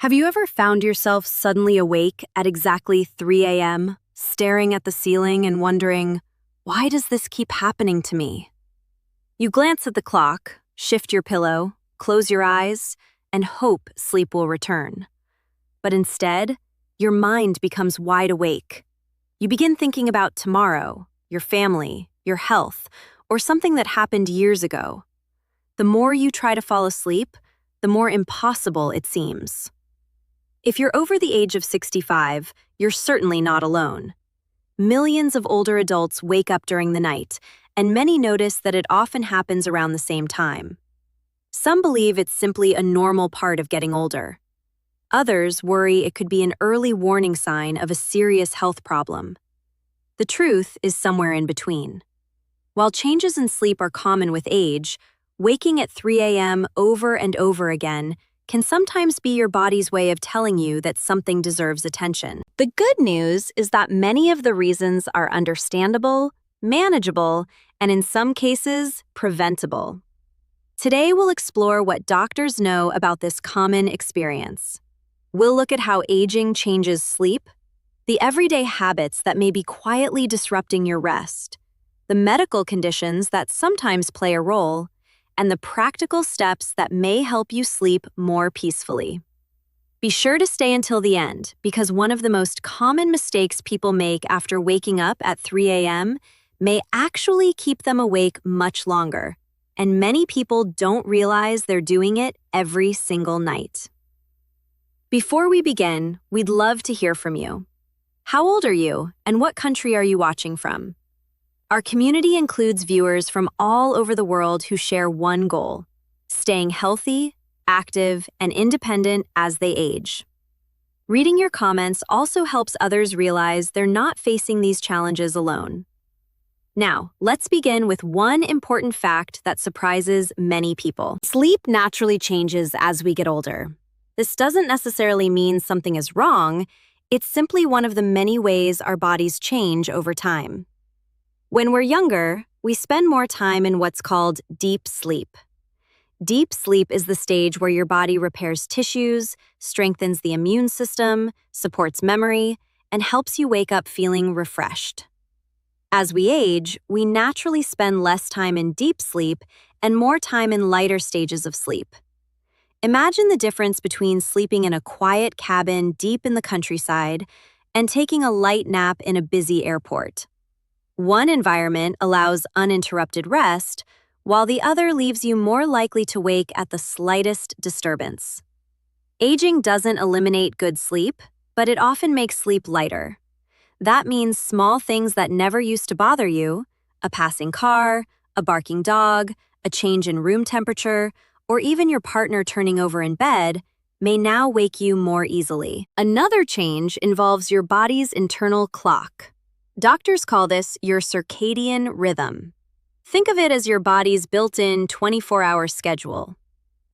Have you ever found yourself suddenly awake at exactly 3 a.m., staring at the ceiling and wondering, why does this keep happening to me? You glance at the clock, shift your pillow, close your eyes, and hope sleep will return. But instead, your mind becomes wide awake. You begin thinking about tomorrow, your family, your health, or something that happened years ago. The more you try to fall asleep, the more impossible it seems. If you're over the age of 65, you're certainly not alone. Millions of older adults wake up during the night, and many notice that it often happens around the same time. Some believe it's simply a normal part of getting older. Others worry it could be an early warning sign of a serious health problem. The truth is somewhere in between. While changes in sleep are common with age, waking at 3 a.m. over and over again can sometimes be your body's way of telling you that something deserves attention. The good news is that many of the reasons are understandable, manageable, and in some cases, preventable. Today, we'll explore what doctors know about this common experience. We'll look at how aging changes sleep, the everyday habits that may be quietly disrupting your rest, the medical conditions that sometimes play a role, and the practical steps that may help you sleep more peacefully. Be sure to stay until the end, because one of the most common mistakes people make after waking up at 3 a.m. may actually keep them awake much longer, and many people don't realize they're doing it every single night. Before we begin, we'd love to hear from you. How old are you, and what country are you watching from? Our community includes viewers from all over the world who share one goal: staying healthy, active, and independent as they age. Reading your comments also helps others realize they're not facing these challenges alone. Now, let's begin with one important fact that surprises many people. Sleep naturally changes as we get older. This doesn't necessarily mean something is wrong, it's simply one of the many ways our bodies change over time. When we're younger, we spend more time in what's called deep sleep. Deep sleep is the stage where your body repairs tissues, strengthens the immune system, supports memory, and helps you wake up feeling refreshed. As we age, we naturally spend less time in deep sleep and more time in lighter stages of sleep. Imagine the difference between sleeping in a quiet cabin deep in the countryside and taking a light nap in a busy airport. One environment allows uninterrupted rest, while the other leaves you more likely to wake at the slightest disturbance. Aging doesn't eliminate good sleep, but it often makes sleep lighter. That means small things that never used to bother you, a passing car, a barking dog, a change in room temperature, or even your partner turning over in bed, may now wake you more easily. Another change involves your body's internal clock. Doctors call this your circadian rhythm. Think of it as your body's built-in 24-hour schedule.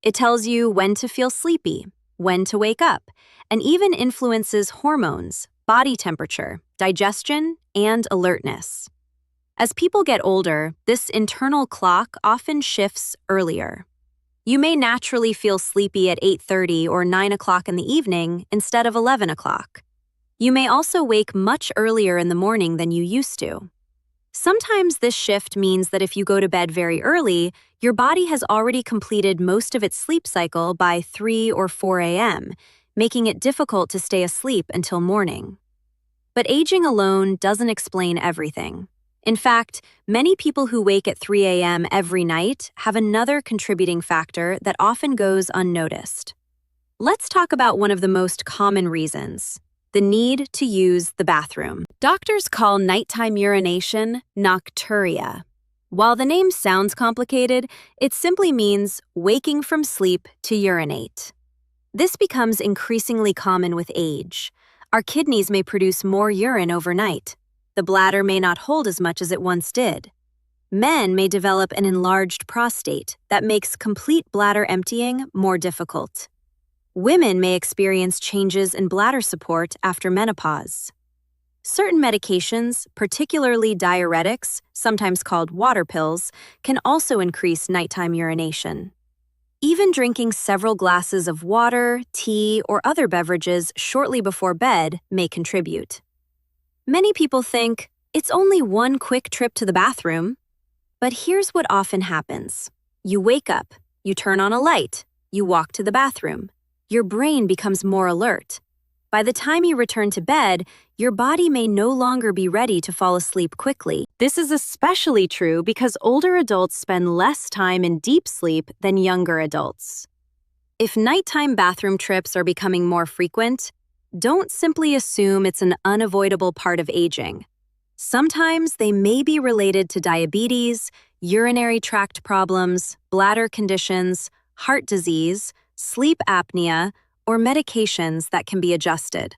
It tells you when to feel sleepy, when to wake up, and even influences hormones, body temperature, digestion, and alertness. As people get older, this internal clock often shifts earlier. You may naturally feel sleepy at 8:30 or 9 o'clock in the evening instead of 11 o'clock. You may also wake much earlier in the morning than you used to. Sometimes this shift means that if you go to bed very early, your body has already completed most of its sleep cycle by 3 or 4 a.m., making it difficult to stay asleep until morning. But aging alone doesn't explain everything. In fact, many people who wake at 3 a.m. every night have another contributing factor that often goes unnoticed. Let's talk about one of the most common reasons: the need to use the bathroom. Doctors call nighttime urination nocturia. While the name sounds complicated, it simply means waking from sleep to urinate. This becomes increasingly common with age. Our kidneys may produce more urine overnight. The bladder may not hold as much as it once did. Men may develop an enlarged prostate that makes complete bladder emptying more difficult. Women may experience changes in bladder support after menopause. Certain medications, particularly diuretics, sometimes called water pills, can also increase nighttime urination. Even drinking several glasses of water, tea, or other beverages shortly before bed may contribute. Many people think, it's only one quick trip to the bathroom. But here's what often happens. You wake up, you turn on a light, you walk to the bathroom. Your brain becomes more alert. By the time you return to bed, your body may no longer be ready to fall asleep quickly. This is especially true because older adults spend less time in deep sleep than younger adults. If nighttime bathroom trips are becoming more frequent, don't simply assume it's an unavoidable part of aging. Sometimes they may be related to diabetes, urinary tract problems, bladder conditions, heart disease, sleep apnea, or medications that can be adjusted.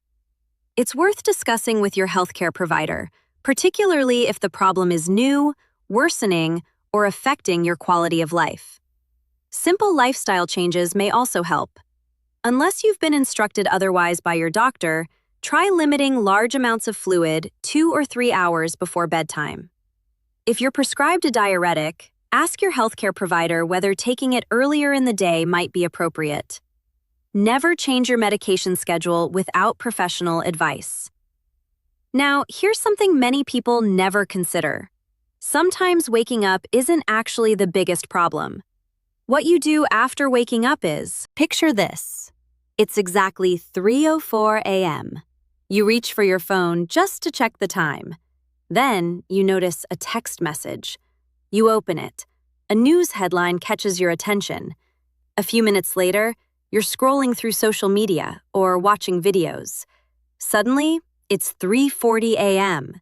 It's worth discussing with your healthcare provider, particularly if the problem is new, worsening, or affecting your quality of life. Simple lifestyle changes may also help. Unless you've been instructed otherwise by your doctor, try limiting large amounts of fluid 2 or 3 hours before bedtime. If you're prescribed a diuretic, ask your healthcare provider whether taking it earlier in the day might be appropriate. Never change your medication schedule without professional advice. Now, here's something many people never consider. Sometimes waking up isn't actually the biggest problem. What you do after waking up is, picture this. It's exactly 3:04 a.m. You reach for your phone just to check the time. Then you notice a text message. You open it. A news headline catches your attention. A few minutes later, you're scrolling through social media or watching videos. Suddenly, it's 3:40 a.m.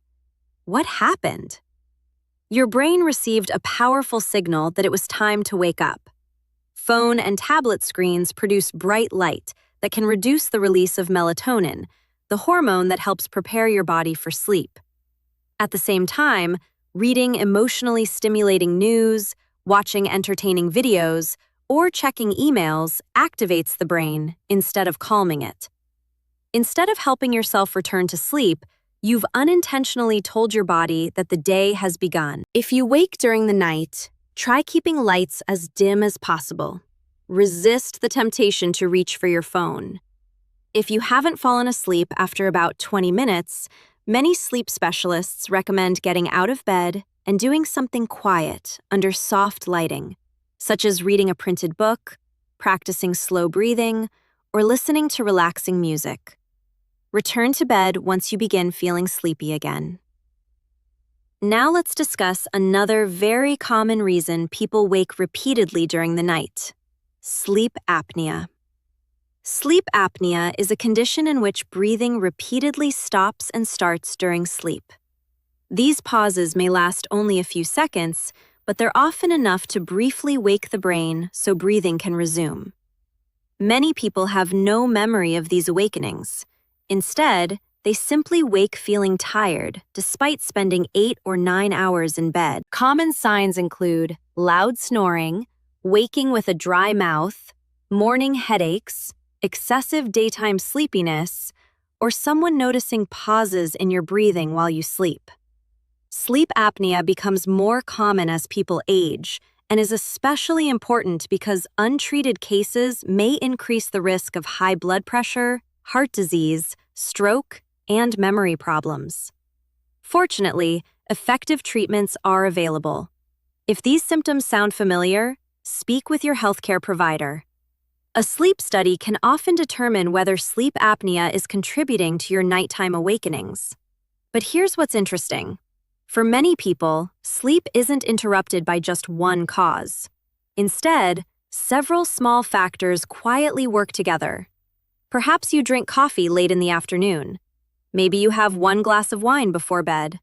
What happened? Your brain received a powerful signal that it was time to wake up. Phone and tablet screens produce bright light that can reduce the release of melatonin, the hormone that helps prepare your body for sleep. At the same time, reading emotionally stimulating news, watching entertaining videos, or checking emails activates the brain instead of calming it. Instead of helping yourself return to sleep, you've unintentionally told your body that the day has begun. If you wake during the night, try keeping lights as dim as possible. Resist the temptation to reach for your phone. If you haven't fallen asleep after about 20 minutes, many sleep specialists recommend getting out of bed and doing something quiet under soft lighting, such as reading a printed book, practicing slow breathing, or listening to relaxing music. Return to bed once you begin feeling sleepy again. Now let's discuss another very common reason people wake repeatedly during the night: sleep apnea. Sleep apnea is a condition in which breathing repeatedly stops and starts during sleep. These pauses may last only a few seconds, but they're often enough to briefly wake the brain so breathing can resume. Many people have no memory of these awakenings. Instead, they simply wake feeling tired despite spending 8 or 9 hours in bed. Common signs include loud snoring, waking with a dry mouth, morning headaches, excessive daytime sleepiness, or someone noticing pauses in your breathing while you sleep. Sleep apnea becomes more common as people age and is especially important because untreated cases may increase the risk of high blood pressure, heart disease, stroke, and memory problems. Fortunately, effective treatments are available. If these symptoms sound familiar, speak with your healthcare provider. A sleep study can often determine whether sleep apnea is contributing to your nighttime awakenings. But here's what's interesting. For many people, sleep isn't interrupted by just one cause. Instead, several small factors quietly work together. Perhaps you drink coffee late in the afternoon. Maybe you have 1 glass of wine before bed.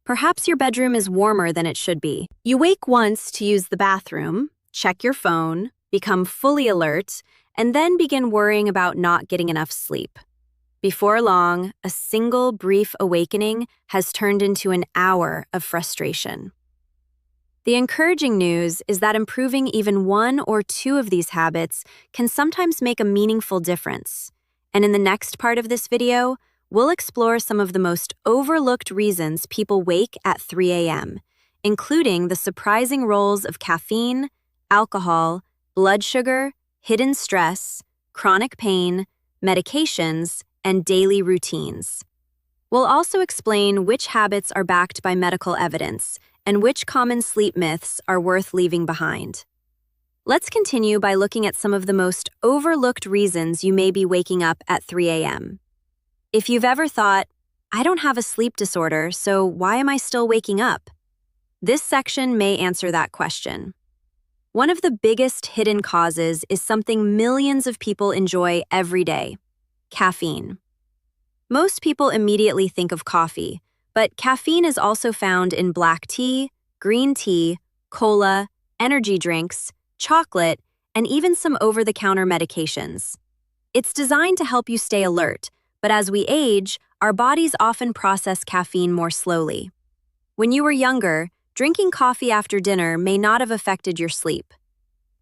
Perhaps your bedroom is warmer than it should be. You wake once to use the bathroom, check your phone, become fully alert, and then begin worrying about not getting enough sleep. Before long, a single brief awakening has turned into an hour of frustration. The encouraging news is that improving even 1 or 2 of these habits can sometimes make a meaningful difference. And in the next part of this video, we'll explore some of the most overlooked reasons people wake at 3 a.m., including the surprising roles of caffeine, alcohol, blood sugar, hidden stress, chronic pain, medications, and daily routines. We'll also explain which habits are backed by medical evidence and which common sleep myths are worth leaving behind. Let's continue by looking at some of the most overlooked reasons you may be waking up at 3 a.m. If you've ever thought, I don't have a sleep disorder, so why am I still waking up? This section may answer that question. One of the biggest hidden causes is something millions of people enjoy every day: caffeine. Most people immediately think of coffee, but caffeine is also found in black tea, green tea, cola, energy drinks, chocolate, and even some over-the-counter medications. It's designed to help you stay alert, but as we age, our bodies often process caffeine more slowly. When you were younger, drinking coffee after dinner may not have affected your sleep.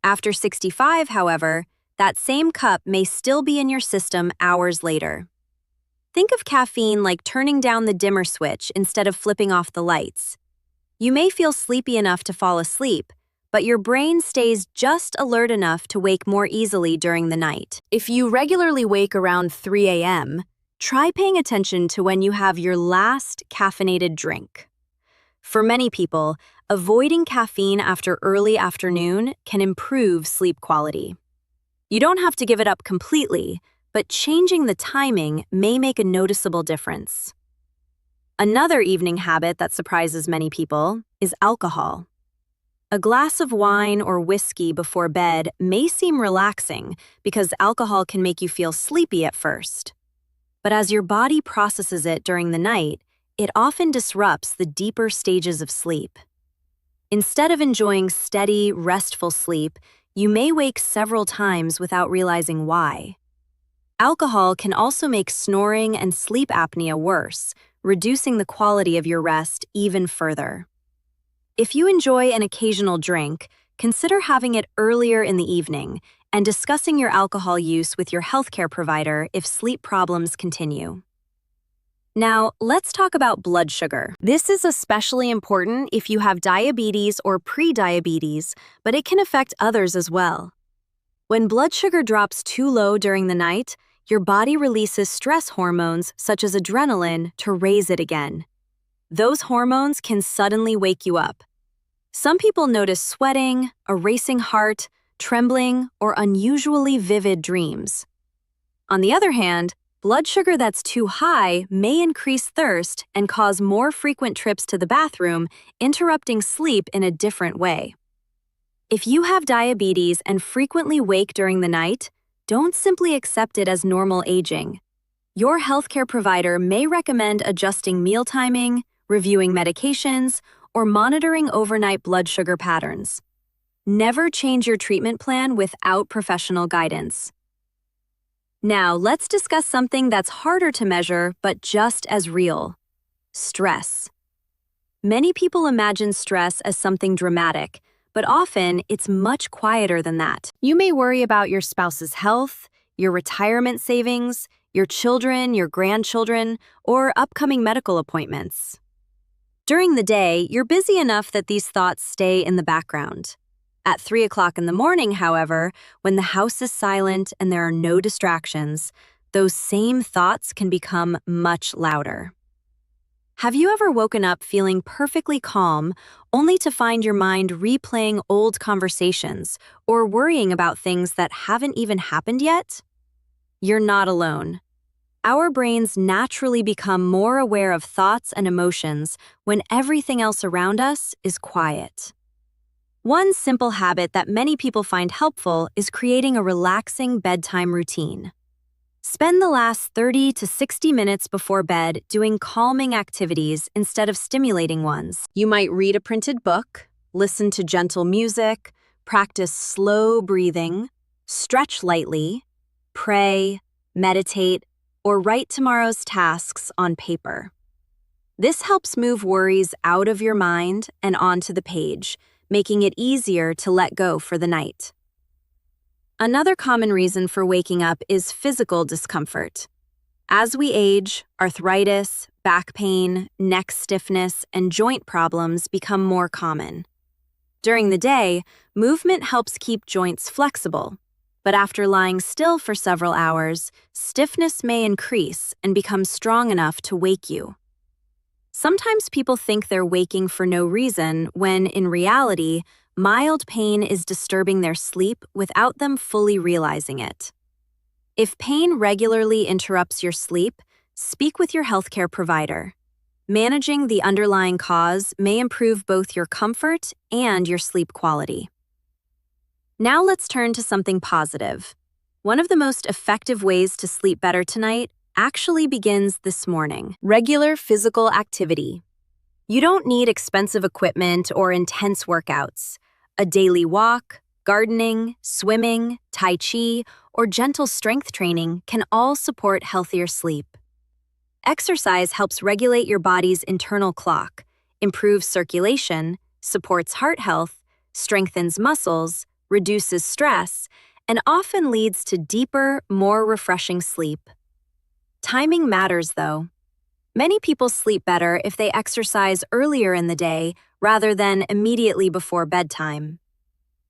After 65, however, that same cup may still be in your system hours later. Think of caffeine like turning down the dimmer switch instead of flipping off the lights. You may feel sleepy enough to fall asleep, but your brain stays just alert enough to wake more easily during the night. If you regularly wake around 3 a.m., try paying attention to when you have your last caffeinated drink. For many people, avoiding caffeine after early afternoon can improve sleep quality. You don't have to give it up completely, but changing the timing may make a noticeable difference. Another evening habit that surprises many people is alcohol. A glass of wine or whiskey before bed may seem relaxing because alcohol can make you feel sleepy at first. But as your body processes it during the night, it often disrupts the deeper stages of sleep. Instead of enjoying steady, restful sleep, you may wake several times without realizing why. Alcohol can also make snoring and sleep apnea worse, reducing the quality of your rest even further. If you enjoy an occasional drink, consider having it earlier in the evening and discussing your alcohol use with your healthcare provider if sleep problems continue. Now, let's talk about blood sugar. This is especially important if you have diabetes or pre-diabetes, but it can affect others as well. When blood sugar drops too low during the night, your body releases stress hormones such as adrenaline to raise it again. Those hormones can suddenly wake you up. Some people notice sweating, a racing heart, trembling, or unusually vivid dreams. On the other hand, blood sugar that's too high may increase thirst and cause more frequent trips to the bathroom, interrupting sleep in a different way. If you have diabetes and frequently wake during the night, don't simply accept it as normal aging. Your healthcare provider may recommend adjusting meal timing, reviewing medications, or monitoring overnight blood sugar patterns. Never change your treatment plan without professional guidance. Now, let's discuss something that's harder to measure but just as real: stress. Many people imagine stress as something dramatic, but often it's much quieter than that. You may worry about your spouse's health, your retirement savings, your children, your grandchildren, or upcoming medical appointments. During the day, you're busy enough that these thoughts stay in the background. At 3 o'clock in the morning, however, when the house is silent and there are no distractions, those same thoughts can become much louder. Have you ever woken up feeling perfectly calm, only to find your mind replaying old conversations or worrying about things that haven't even happened yet? You're not alone. Our brains naturally become more aware of thoughts and emotions when everything else around us is quiet. One simple habit that many people find helpful is creating a relaxing bedtime routine. Spend the last 30 to 60 minutes before bed doing calming activities instead of stimulating ones. You might read a printed book, listen to gentle music, practice slow breathing, stretch lightly, pray, meditate, or write tomorrow's tasks on paper. This helps move worries out of your mind and onto the page, making it easier to let go for the night. Another common reason for waking up is physical discomfort. As we age, arthritis, back pain, neck stiffness, and joint problems become more common. During the day, movement helps keep joints flexible. But after lying still for several hours, stiffness may increase and become strong enough to wake you. Sometimes people think they're waking for no reason when, in reality, mild pain is disturbing their sleep without them fully realizing it. If pain regularly interrupts your sleep, speak with your healthcare provider. Managing the underlying cause may improve both your comfort and your sleep quality. Now let's turn to something positive. One of the most effective ways to sleep better tonight actually begins this morning. Regular physical activity. You don't need expensive equipment or intense workouts. A daily walk, gardening, swimming, tai chi, or gentle strength training can all support healthier sleep. Exercise helps regulate your body's internal clock, improves circulation, supports heart health, strengthens muscles, reduces stress, and often leads to deeper, more refreshing sleep. Timing matters, though. Many people sleep better if they exercise earlier in the day rather than immediately before bedtime.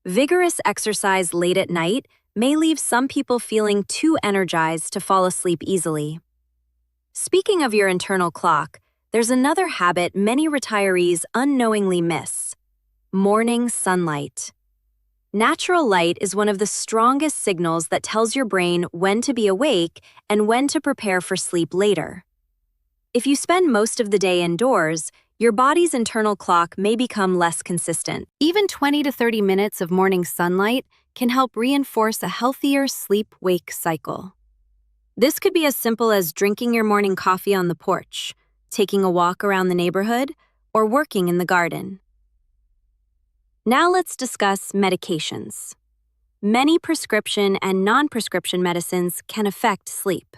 Vigorous exercise late at night may leave some people feeling too energized to fall asleep easily. Speaking of your internal clock, there's another habit many retirees unknowingly miss: morning sunlight. Natural light is one of the strongest signals that tells your brain when to be awake and when to prepare for sleep later. If you spend most of the day indoors, your body's internal clock may become less consistent. Even 20 to 30 minutes of morning sunlight can help reinforce a healthier sleep-wake cycle. This could be as simple as drinking your morning coffee on the porch, taking a walk around the neighborhood, or working in the garden. Now let's discuss medications. Many prescription and non-prescription medicines can affect sleep.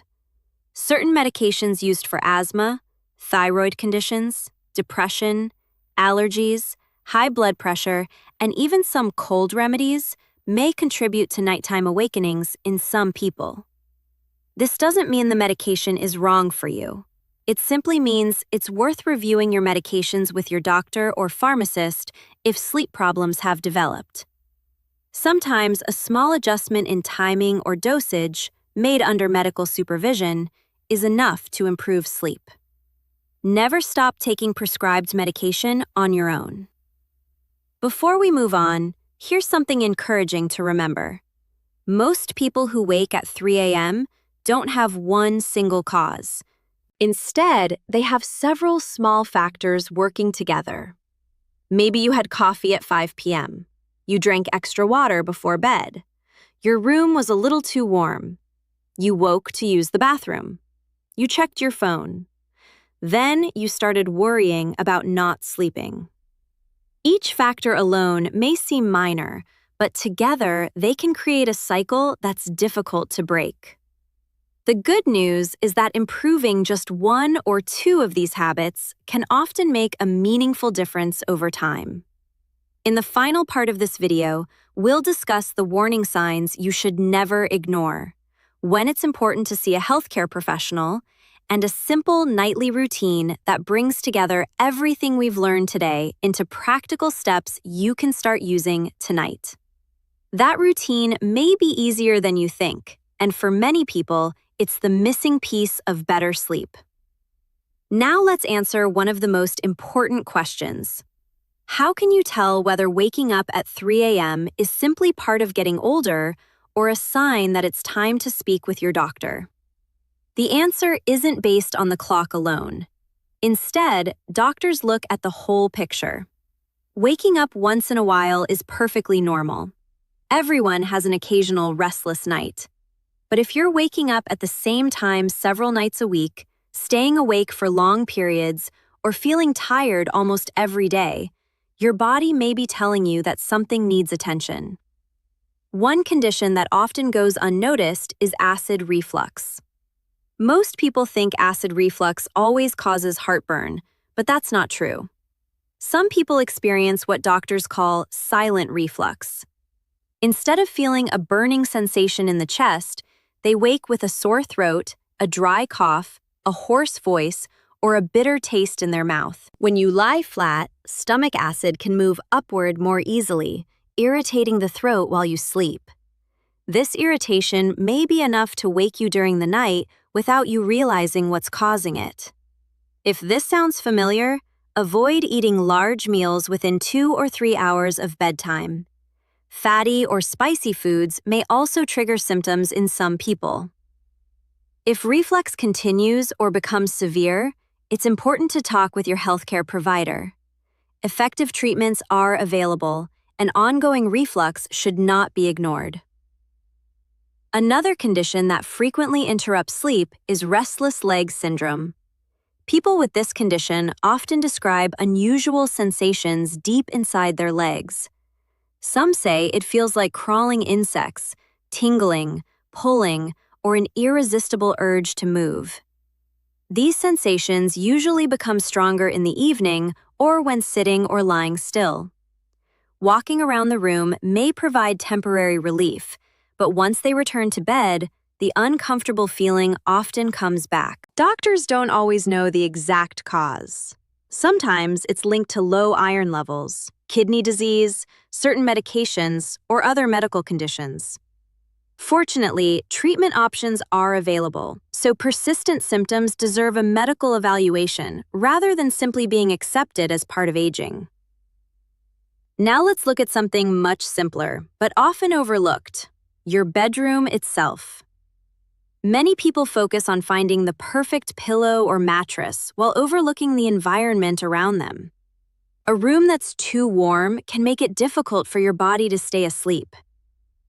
Certain medications used for asthma, thyroid conditions, depression, allergies, high blood pressure, and even some cold remedies may contribute to nighttime awakenings in some people. This doesn't mean the medication is wrong for you. It simply means it's worth reviewing your medications with your doctor or pharmacist if sleep problems have developed. Sometimes a small adjustment in timing or dosage, made under medical supervision, is enough to improve sleep. Never stop taking prescribed medication on your own. Before we move on, here's something encouraging to remember. Most people who wake at 3 a.m. don't have one single cause. Instead, they have several small factors working together. Maybe you had coffee at 5 p.m. You drank extra water before bed. Your room was a little too warm. You woke to use the bathroom. You checked your phone. Then you started worrying about not sleeping. Each factor alone may seem minor, but together they can create a cycle that's difficult to break. The good news is that improving just one or two of these habits can often make a meaningful difference over time. In the final part of this video, we'll discuss the warning signs you should never ignore, when it's important to see a healthcare professional, and a simple nightly routine that brings together everything we've learned today into practical steps you can start using tonight. That routine may be easier than you think, and for many people, it's the missing piece of better sleep. Now let's answer one of the most important questions. How can you tell whether waking up at 3 a.m. is simply part of getting older or a sign that it's time to speak with your doctor? The answer isn't based on the clock alone. Instead, doctors look at the whole picture. Waking up once in a while is perfectly normal. Everyone has an occasional restless night. But if you're waking up at the same time several nights a week, staying awake for long periods, or feeling tired almost every day, your body may be telling you that something needs attention. One condition that often goes unnoticed is acid reflux. Most people think acid reflux always causes heartburn, but that's not true. Some people experience what doctors call silent reflux. Instead of feeling a burning sensation in the chest, they wake with a sore throat, a dry cough, a hoarse voice, or a bitter taste in their mouth. When you lie flat, stomach acid can move upward more easily, irritating the throat while you sleep. This irritation may be enough to wake you during the night without you realizing what's causing it. If this sounds familiar, avoid eating large meals within 2 or 3 hours of bedtime. Fatty or spicy foods may also trigger symptoms in some people. If reflux continues or becomes severe, it's important to talk with your healthcare provider. Effective treatments are available, and ongoing reflux should not be ignored. Another condition that frequently interrupts sleep is restless leg syndrome. People with this condition often describe unusual sensations deep inside their legs. Some say it feels like crawling insects, tingling, pulling, or an irresistible urge to move. These sensations usually become stronger in the evening or when sitting or lying still. Walking around the room may provide temporary relief, but once they return to bed, the uncomfortable feeling often comes back. Doctors don't always know the exact cause. Sometimes it's linked to low iron levels, kidney disease, certain medications, or other medical conditions. Fortunately, treatment options are available, so persistent symptoms deserve a medical evaluation rather than simply being accepted as part of aging. Now let's look at something much simpler, but often overlooked: your bedroom itself. Many people focus on finding the perfect pillow or mattress while overlooking the environment around them. A room that's too warm can make it difficult for your body to stay asleep.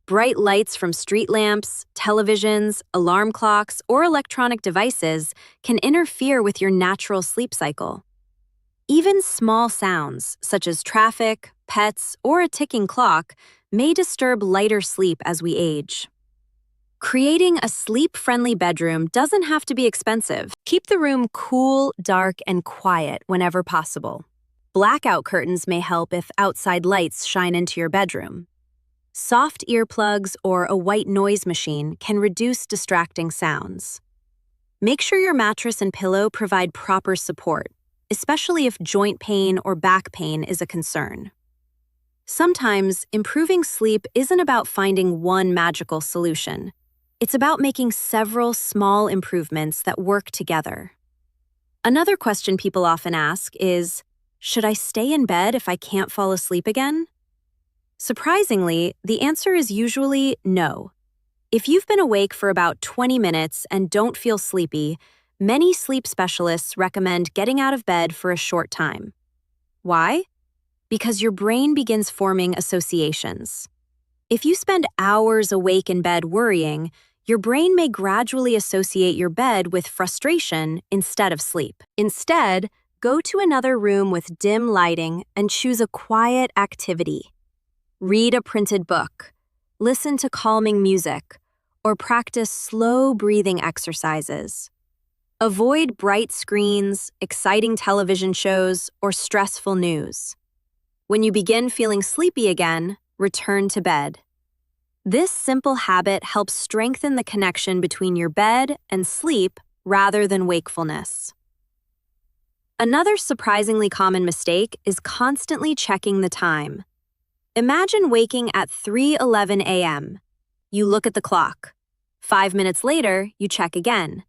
Bright lights from street lamps, televisions, alarm clocks, or electronic devices can interfere with your natural sleep cycle. Even small sounds, such as traffic, pets, or a ticking clock, may disturb lighter sleep as we age. Creating a sleep-friendly bedroom doesn't have to be expensive. Keep the room cool, dark, and quiet whenever possible. Blackout curtains may help if outside lights shine into your bedroom. Soft earplugs or a white noise machine can reduce distracting sounds. Make sure your mattress and pillow provide proper support, especially if joint pain or back pain is a concern. Sometimes, improving sleep isn't about finding one magical solution. It's about making several small improvements that work together. Another question people often ask is, should I stay in bed if I can't fall asleep again? Surprisingly, the answer is usually no. If you've been awake for about 20 minutes and don't feel sleepy, many sleep specialists recommend getting out of bed for a short time. Why? Because your brain begins forming associations. If you spend hours awake in bed worrying, your brain may gradually associate your bed with frustration instead of sleep. Instead, go to another room with dim lighting and choose a quiet activity. Read a printed book, listen to calming music, or practice slow breathing exercises. Avoid bright screens, exciting television shows, or stressful news. When you begin feeling sleepy again, return to bed. This simple habit helps strengthen the connection between your bed and sleep rather than wakefulness. Another surprisingly common mistake is constantly checking the time. Imagine waking at 3:11 a.m. You look at the clock. 5 minutes later, you check again.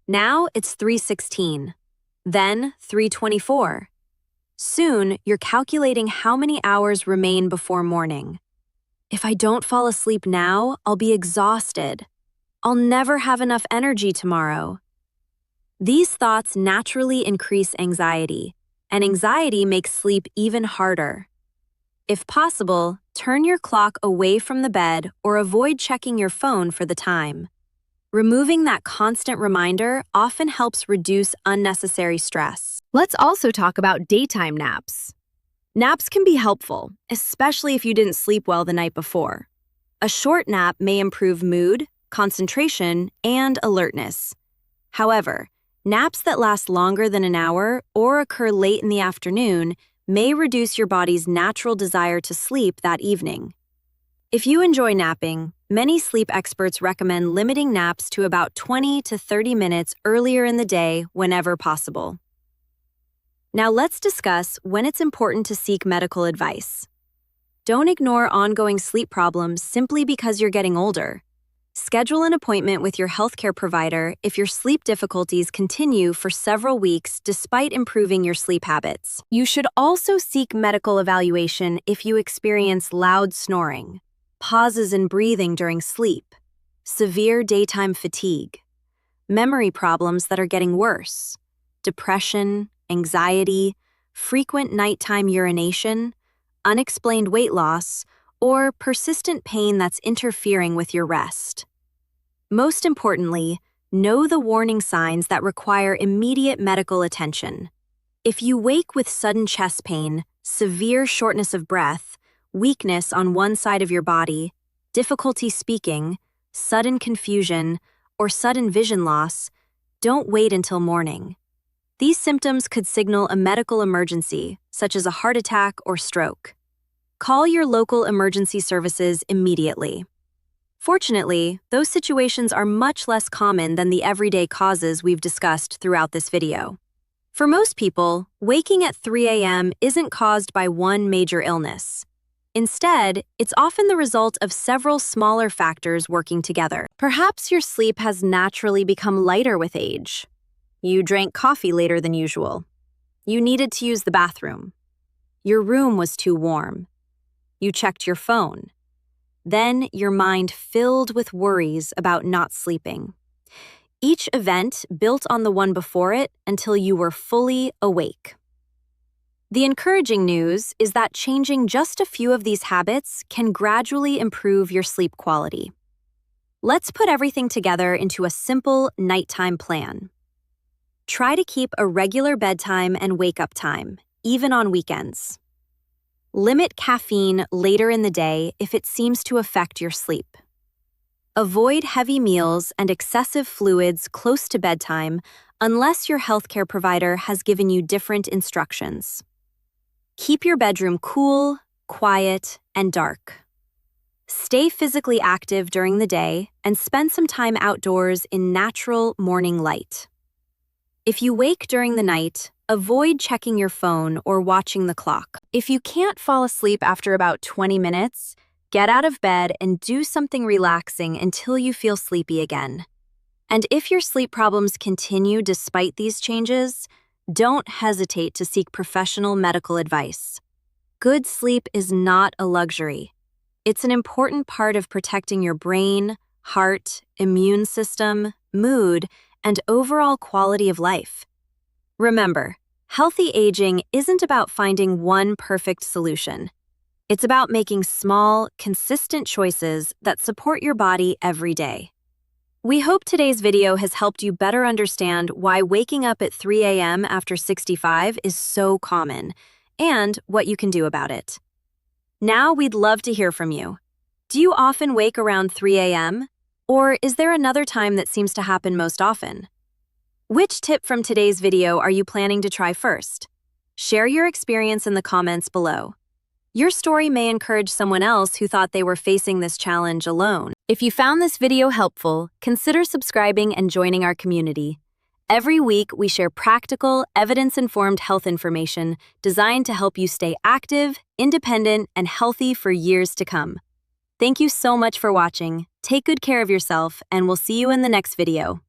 Now it's 3:16, then 3:24. Soon, you're calculating how many hours remain before morning. If I don't fall asleep now, I'll be exhausted. I'll never have enough energy tomorrow. These thoughts naturally increase anxiety, and anxiety makes sleep even harder. If possible, turn your clock away from the bed or avoid checking your phone for the time. Removing that constant reminder often helps reduce unnecessary stress. Let's also talk about daytime naps. Naps can be helpful, especially if you didn't sleep well the night before. A short nap may improve mood, concentration, and alertness. However, naps that last longer than an hour or occur late in the afternoon may reduce your body's natural desire to sleep that evening. If you enjoy napping, many sleep experts recommend limiting naps to about 20 to 30 minutes earlier in the day whenever possible. Now let's discuss when it's important to seek medical advice. Don't ignore ongoing sleep problems simply because you're getting older. Schedule an appointment with your healthcare provider if your sleep difficulties continue for several weeks despite improving your sleep habits. You should also seek medical evaluation if you experience loud snoring, pauses in breathing during sleep, severe daytime fatigue, memory problems that are getting worse, depression, anxiety, frequent nighttime urination, unexplained weight loss, or persistent pain that's interfering with your rest. Most importantly, know the warning signs that require immediate medical attention. If you wake with sudden chest pain, severe shortness of breath, weakness on one side of your body, difficulty speaking, sudden confusion, or sudden vision loss, don't wait until morning. These symptoms could signal a medical emergency, such as a heart attack or stroke. Call your local emergency services immediately. Fortunately, those situations are much less common than the everyday causes we've discussed throughout this video. For most people, waking at 3 a.m. isn't caused by one major illness. Instead, it's often the result of several smaller factors working together. Perhaps your sleep has naturally become lighter with age. You drank coffee later than usual. You needed to use the bathroom. Your room was too warm. You checked your phone. Then your mind filled with worries about not sleeping. Each event built on the one before it until you were fully awake. The encouraging news is that changing just a few of these habits can gradually improve your sleep quality. Let's put everything together into a simple nighttime plan. Try to keep a regular bedtime and wake-up time, even on weekends. Limit caffeine later in the day if it seems to affect your sleep. Avoid heavy meals and excessive fluids close to bedtime unless your healthcare provider has given you different instructions. Keep your bedroom cool, quiet, and dark. Stay physically active during the day and spend some time outdoors in natural morning light. If you wake during the night, avoid checking your phone or watching the clock. If you can't fall asleep after about 20 minutes, get out of bed and do something relaxing until you feel sleepy again. And if your sleep problems continue despite these changes, don't hesitate to seek professional medical advice. Good sleep is not a luxury. It's an important part of protecting your brain, heart, immune system, mood, and overall quality of life. Remember, healthy aging isn't about finding one perfect solution. It's about making small, consistent choices that support your body every day. We hope today's video has helped you better understand why waking up at 3 a.m. after 65 is so common, and what you can do about it. Now we'd love to hear from you. Do you often wake around 3 a.m.? Or is there another time that seems to happen most often? Which tip from today's video are you planning to try first? Share your experience in the comments below. Your story may encourage someone else who thought they were facing this challenge alone. If you found this video helpful, consider subscribing and joining our community. Every week, we share practical, evidence-informed health information designed to help you stay active, independent, and healthy for years to come. Thank you so much for watching. Take good care of yourself, and we'll see you in the next video.